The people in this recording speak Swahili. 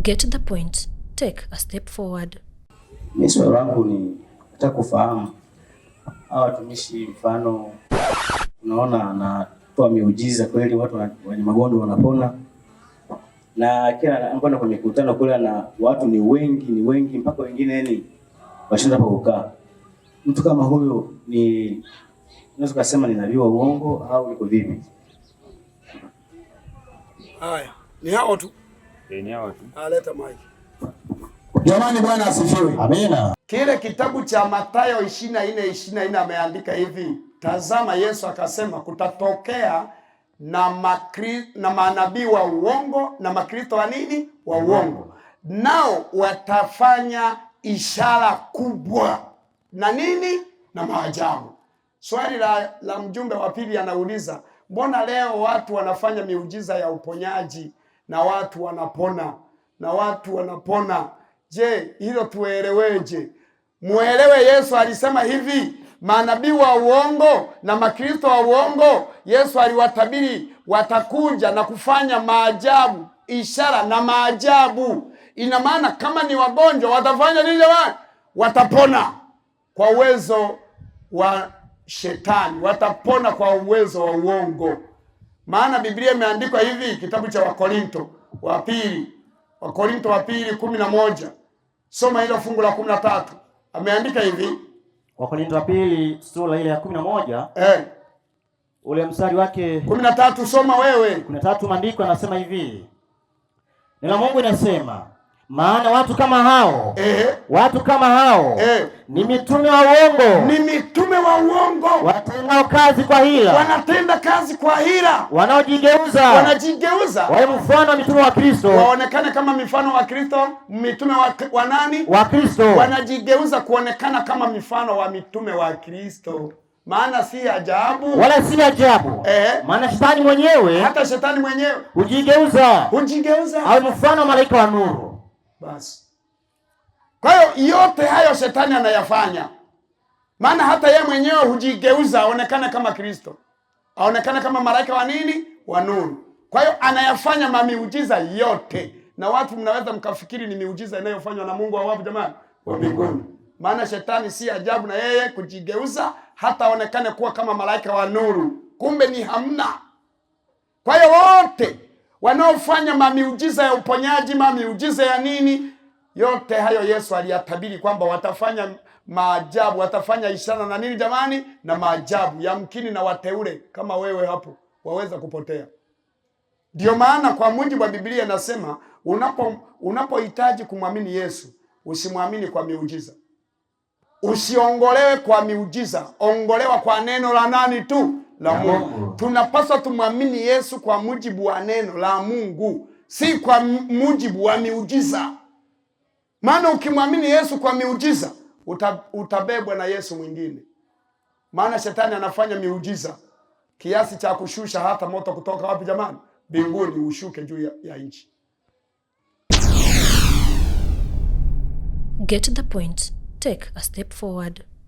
Get the point. Take a step forward. Mimi swali langu ni nataka kufahamu hawa watumishi, mfano unaona anatoa miujiza kweli, watu wenye magonjwa wanapona, na kila anapoenda kwenye mikutano kule na watu ni wengi mpaka wengine yani washinda pa kukaa. Mtu kama huyo ni unaweza kusema ni nabii wa uongo au iko vipi? Haya, ni hao tu. Ni hao tu. Aleta maji. Jamani, Bwana asifiwe. Amina. Kile kitabu cha Mathayo 24:24 ameandika hivi, tazama Yesu akasema kutatokea na manabii wa uongo na makristo wa nini? Wa uongo. Nao watafanya ishara kubwa na nini? Na maajabu. Swali la mjumbe wa pili anauliza, mbona leo watu wanafanya miujiza ya uponyaji na watu wanapona? Je, hilo tueleweje? Muelewe Yesu alisema hivi, manabii wa uongo na makristo wa uongo, Yesu aliwatabiri watakuja na kufanya maajabu, ishara na maajabu. Ina maana kama ni wagonjwa watafanya nini jamani? Watapona kwa uwezo wa shetani, watapona kwa uwezo wa uongo. Maana Biblia imeandikwa hivi, kitabu cha Wakorinto wa pili 11. Soma hilo fungu la 13. Ameandika hivi. Wakorinto wa pili sura ile ya 11. Ule mstari wake 13, soma wewe. 13 maandiko yanasema hivi. Neno Mungu inasema, maana watu kama hao ni mitume wa uongo, watenda kazi kwa hila, wanaojigeuza wawe mfano wa mitume wa Kristo, waonekane kama mifano wa Kristo. Mitume wa nani? Wa Kristo. Wanajigeuza kuonekana kama mifano wa mitume wa Kristo. Maana si ajabu, wala si ajabu. Maana shetani mwenyewe, hata shetani mwenyewe hujigeuza au mfano wa malaika wa nuru. Basi. Kwa hiyo yote hayo shetani anayafanya. Maana hata yeye mwenyewe hujigeuza aonekane kama Kristo, aonekane kama malaika wa nini? Wa nuru. Kwa hiyo anayafanya mamiujiza yote, na watu mnaweza mkafikiri ni miujiza inayofanywa na Mungu wa wapi jamani? Wa mbinguni. Maana shetani si ajabu na yeye kujigeuza hata aonekane kuwa kama malaika wa nuru, kumbe ni hamna. Kwa hiyo wote wanaofanya mamiujiza ya uponyaji, mamiujiza ya nini, yote hayo Yesu aliyatabiri kwamba watafanya maajabu, watafanya ishara na nini jamani? Na maajabu. Yamkini na wateule kama wewe hapo waweza kupotea. Ndio maana kwa mujibu wa Biblia nasema unapohitaji kumwamini Yesu, usimwamini kwa miujiza. Usiongolewe kwa miujiza, ongolewa kwa neno la nani tu? La Mungu. Tunapaswa tumwamini Yesu kwa mujibu wa neno la Mungu, si kwa mujibu wa miujiza. Maana ukimwamini Yesu kwa miujiza, utabebwa na Yesu mwingine. Maana shetani anafanya miujiza kiasi cha kushusha hata moto kutoka wapi jamani? Mbinguni ushuke juu ya nchi. Get the point. Take a step forward.